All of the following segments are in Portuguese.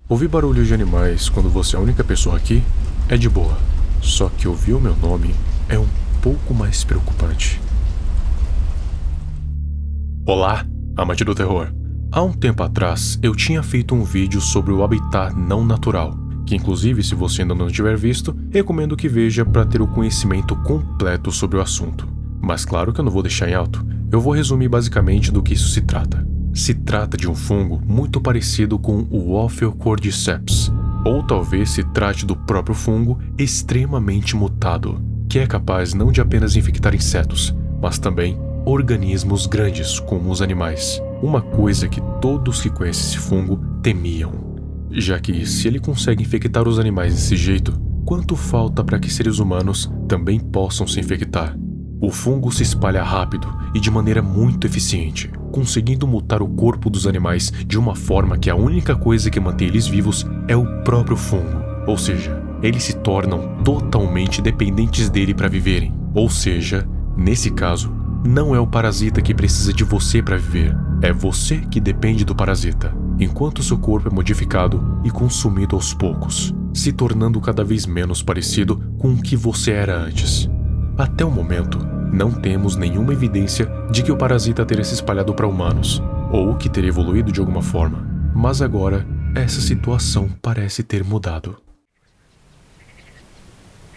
Ouvir barulhos de animais quando você é a única pessoa aqui é de boa. Só que ouvir o meu nome é um pouco mais preocupante. Olá, amante do terror. Há um tempo atrás, eu tinha feito um vídeo sobre o habitat não natural, que inclusive, se você ainda não tiver visto, recomendo que veja para ter o conhecimento completo sobre o assunto. Mas claro que eu não vou deixar em alto, eu vou resumir basicamente do que isso se trata. Se trata de um fungo muito parecido com o Ophiocordyceps, ou talvez se trate do próprio fungo extremamente mutado, que é capaz não de apenas infectar insetos, mas também organismos grandes como os animais. Uma coisa que todos que conhecem esse fungo temiam, já que se ele consegue infectar os animais desse jeito, quanto falta para que seres humanos também possam se infectar? O fungo se espalha rápido e de maneira muito eficiente, conseguindo mutar o corpo dos animais de uma forma que a única coisa que mantém eles vivos é o próprio fungo. Ou seja, eles se tornam totalmente dependentes dele para viverem. Ou seja, nesse caso, não é o parasita que precisa de você para viver, é você que depende do parasita, enquanto seu corpo é modificado e consumido aos poucos, se tornando cada vez menos parecido com o que você era antes. Até o momento, não temos nenhuma evidência de que o parasita teria se espalhado para humanos, ou que teria evoluído de alguma forma, mas agora essa situação parece ter mudado.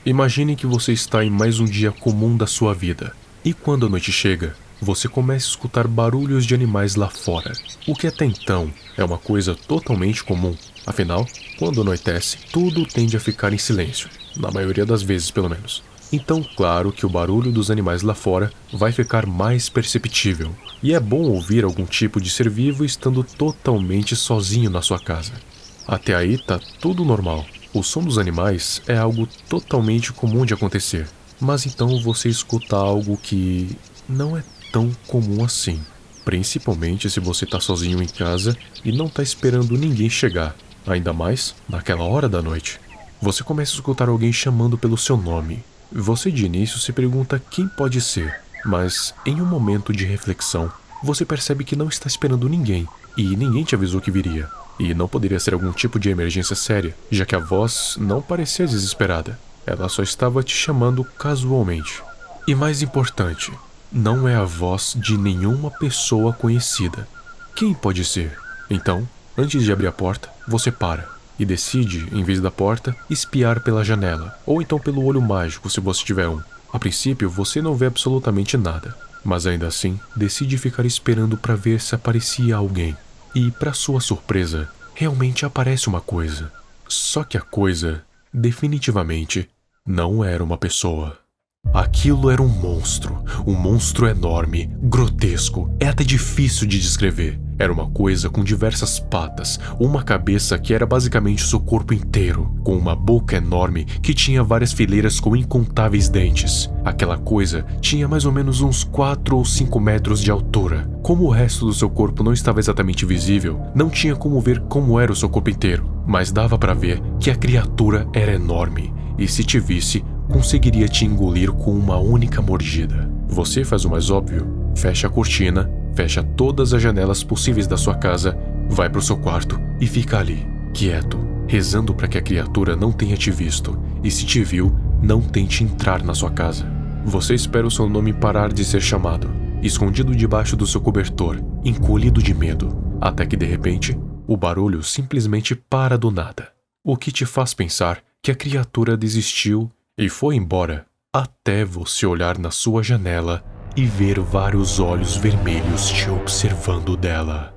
Imagine que você está em mais um dia comum da sua vida, e quando a noite chega, você começa a escutar barulhos de animais lá fora, o que até então é uma coisa totalmente comum. Afinal, quando anoitece, tudo tende a ficar em silêncio, na maioria das vezes pelo menos. Então, claro que o barulho dos animais lá fora vai ficar mais perceptível, e é bom ouvir algum tipo de ser vivo estando totalmente sozinho na sua casa. Até aí tá tudo normal. O som dos animais é algo totalmente comum de acontecer, mas então você escuta algo que não é tão comum assim, principalmente se você tá sozinho em casa e não tá esperando ninguém chegar, ainda mais naquela hora da noite. Você começa a escutar alguém chamando pelo seu nome. Você de início se pergunta quem pode ser, mas em um momento de reflexão, você percebe que não está esperando ninguém, e ninguém te avisou que viria. E não poderia ser algum tipo de emergência séria, já que a voz não parecia desesperada. Ela só estava te chamando casualmente. E mais importante, não é a voz de nenhuma pessoa conhecida. Quem pode ser? Então, antes de abrir a porta, você para e decide, em vez da porta, espiar pela janela, ou então pelo olho mágico se você tiver um. A princípio, você não vê absolutamente nada, mas ainda assim, decide ficar esperando para ver se aparecia alguém. E, para sua surpresa, realmente aparece uma coisa. Só que a coisa, definitivamente, não era uma pessoa. Aquilo era um monstro enorme, grotesco, é até difícil de descrever. Era uma coisa com diversas patas, uma cabeça que era basicamente seu corpo inteiro, com uma boca enorme que tinha várias fileiras com incontáveis dentes. Aquela coisa tinha mais ou menos uns 4 ou 5 metros de altura. Como o resto do seu corpo não estava exatamente visível, não tinha como ver como era o seu corpo inteiro, mas dava para ver que a criatura era enorme, e se te visse, conseguiria te engolir com uma única mordida. Você faz o mais óbvio, fecha a cortina, fecha todas as janelas possíveis da sua casa, vai para o seu quarto e fica ali, quieto, rezando para que a criatura não tenha te visto, e se te viu, não tente entrar na sua casa. Você espera o seu nome parar de ser chamado, escondido debaixo do seu cobertor, encolhido de medo, até que de repente, o barulho simplesmente para do nada, o que te faz pensar que a criatura desistiu e foi embora, até você olhar na sua janela e ver vários olhos vermelhos te observando dela.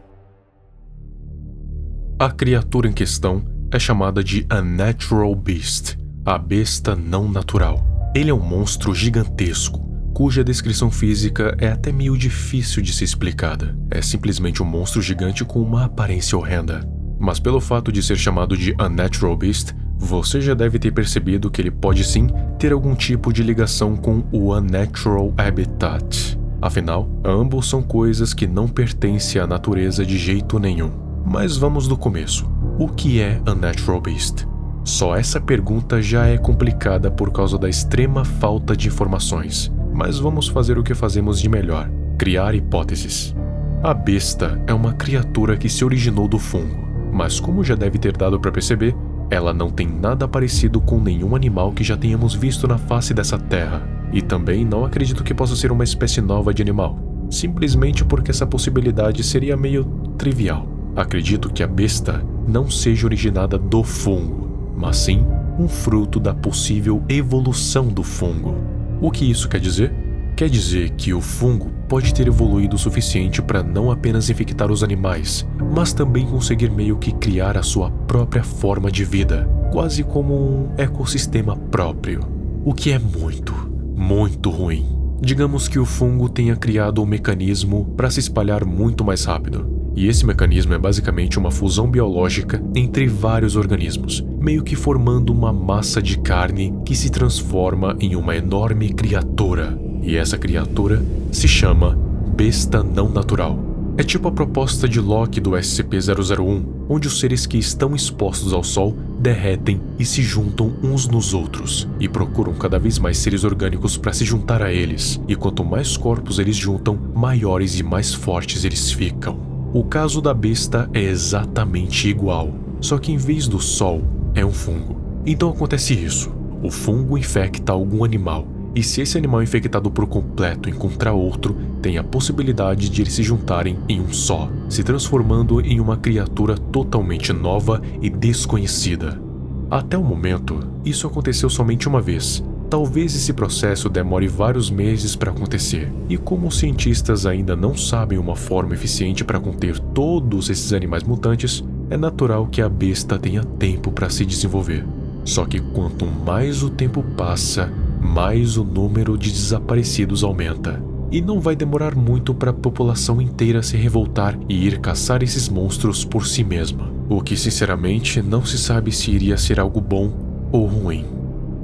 A criatura em questão é chamada de Unnatural Beast, a besta não natural. Ele é um monstro gigantesco, cuja descrição física é até meio difícil de ser explicada. É simplesmente um monstro gigante com uma aparência horrenda. Mas pelo fato de ser chamado de Unnatural Beast, você já deve ter percebido que ele pode sim ter algum tipo de ligação com o Unnatural Habitat. Afinal, ambos são coisas que não pertencem à natureza de jeito nenhum. Mas vamos do começo. O que é Unnatural Beast? Só essa pergunta já é complicada por causa da extrema falta de informações. Mas vamos fazer o que fazemos de melhor: criar hipóteses. A besta é uma criatura que se originou do fungo. mas como já deve ter dado para perceber, ela não tem nada parecido com nenhum animal que já tenhamos visto na face dessa terra. E também não acredito que possa ser uma espécie nova de animal, simplesmente porque essa possibilidade seria meio trivial. Acredito que a besta não seja originada do fungo, mas sim um fruto da possível evolução do fungo. O que isso quer dizer? Quer dizer que o fungo pode ter evoluído o suficiente para não apenas infectar os animais, mas também conseguir meio que criar a sua própria forma de vida, quase como um ecossistema próprio. O que é muito, muito ruim. Digamos que o fungo tenha criado um mecanismo para se espalhar muito mais rápido. E esse mecanismo é basicamente uma fusão biológica entre vários organismos, meio que formando uma massa de carne que se transforma em uma enorme criatura. E essa criatura se chama besta não natural. É tipo a proposta de Loki do SCP-001, onde os seres que estão expostos ao sol derretem e se juntam uns nos outros, e procuram cada vez mais seres orgânicos para se juntar a eles, e quanto mais corpos eles juntam, maiores e mais fortes eles ficam. O caso da besta é exatamente igual, só que em vez do sol, é um fungo. Então acontece isso, o fungo infecta algum animal, e se esse animal infectado por completo encontrar outro, tem a possibilidade de eles se juntarem em um só, se transformando em uma criatura totalmente nova e desconhecida. Até o momento, isso aconteceu somente uma vez. Talvez esse processo demore vários meses para acontecer, e como os cientistas ainda não sabem uma forma eficiente para conter todos esses animais mutantes, é natural que a besta tenha tempo para se desenvolver. Só que quanto mais o tempo passa, mais o número de desaparecidos aumenta. E não vai demorar muito para a população inteira se revoltar e ir caçar esses monstros por si mesma. O que sinceramente não se sabe se iria ser algo bom ou ruim.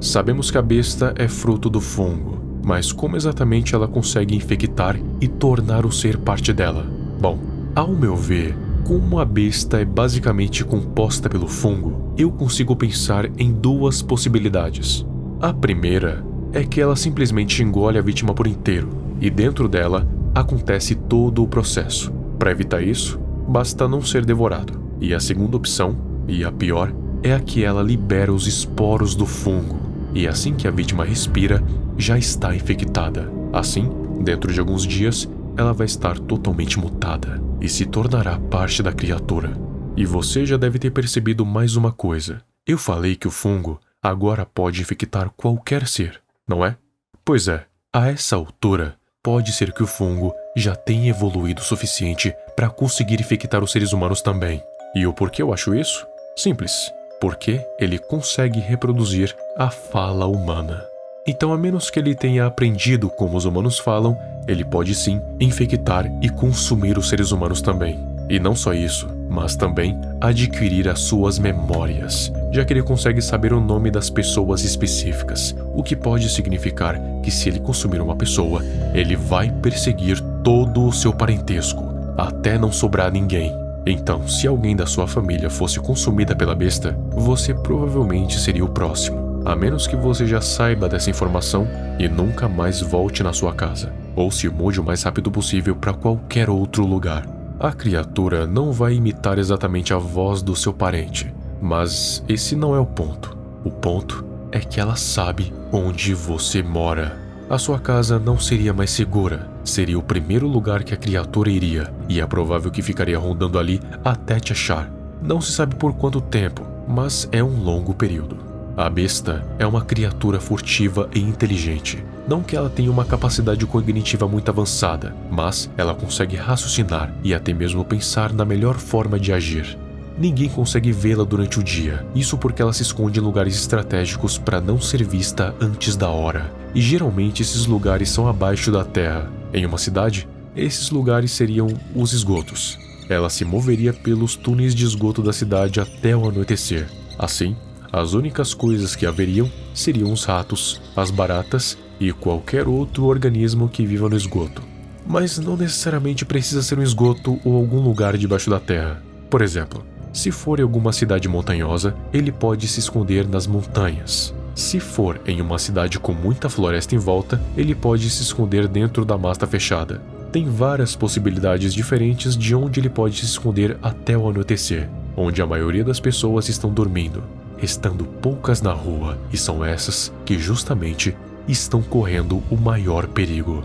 Sabemos que a besta é fruto do fungo, mas como exatamente ela consegue infectar e tornar o ser parte dela? Bom, ao meu ver, como a besta é basicamente composta pelo fungo, eu consigo pensar em duas possibilidades. A primeira é que ela simplesmente engole a vítima por inteiro, e dentro dela acontece todo o processo. Para evitar isso, basta não ser devorado. E a segunda opção, e a pior, é a que ela libera os esporos do fungo, e assim que a vítima respira, já está infectada. Assim, dentro de alguns dias, ela vai estar totalmente mutada e se tornará parte da criatura. E você já deve ter percebido mais uma coisa. Eu falei que o fungo agora pode infectar qualquer ser, não é? Pois é, a essa altura, pode ser que o fungo já tenha evoluído o suficiente para conseguir infectar os seres humanos também. E o porquê eu acho isso? Simples, porque ele consegue reproduzir a fala humana. Então, a menos que ele tenha aprendido como os humanos falam, ele pode sim infectar e consumir os seres humanos também. E não só isso, mas também adquirir as suas memórias, já que ele consegue saber o nome das pessoas específicas, o que pode significar que se ele consumir uma pessoa, ele vai perseguir todo o seu parentesco, até não sobrar ninguém. Então, se alguém da sua família fosse consumida pela besta, você provavelmente seria o próximo, a menos que você já saiba dessa informação e nunca mais volte na sua casa, ou se mude o mais rápido possível para qualquer outro lugar. A criatura não vai imitar exatamente a voz do seu parente, mas esse não é o ponto. O ponto é que ela sabe onde você mora. A sua casa não seria mais segura, seria o primeiro lugar que a criatura iria, e é provável que ficaria rondando ali até te achar. Não se sabe por quanto tempo, mas é um longo período. A besta é uma criatura furtiva e inteligente. Não que ela tenha uma capacidade cognitiva muito avançada, mas ela consegue raciocinar e até mesmo pensar na melhor forma de agir. Ninguém consegue vê-la durante o dia, isso porque ela se esconde em lugares estratégicos para não ser vista antes da hora. E geralmente esses lugares são abaixo da terra. Em uma cidade, esses lugares seriam os esgotos. Ela se moveria pelos túneis de esgoto da cidade até o anoitecer. Assim, as únicas coisas que haveriam seriam os ratos, as baratas e qualquer outro organismo que viva no esgoto. Mas não necessariamente precisa ser um esgoto ou algum lugar debaixo da terra. Por exemplo, se for em alguma cidade montanhosa, ele pode se esconder nas montanhas. Se for em uma cidade com muita floresta em volta, ele pode se esconder dentro da mata fechada. Tem várias possibilidades diferentes de onde ele pode se esconder até o anoitecer. onde a maioria das pessoas estão dormindo, restando poucas na rua, e são essas que justamente estão correndo o maior perigo.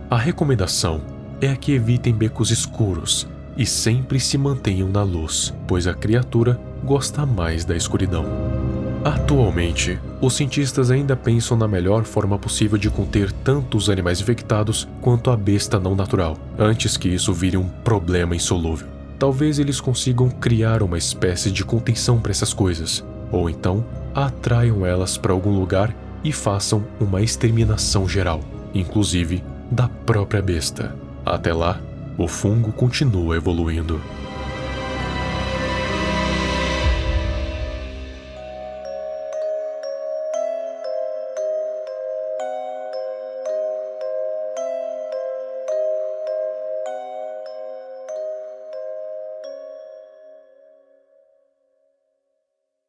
A recomendação é que evitem becos escuros e sempre se mantenham na luz, pois a criatura gosta mais da escuridão. Atualmente, os cientistas ainda pensam na melhor forma possível de conter tanto os animais infectados quanto a besta não natural, antes que isso vire um problema insolúvel. Talvez eles consigam criar uma espécie de contenção para essas coisas, ou então atraiam elas para algum lugar e façam uma exterminação geral, inclusive da própria besta. Até lá, o fungo continua evoluindo.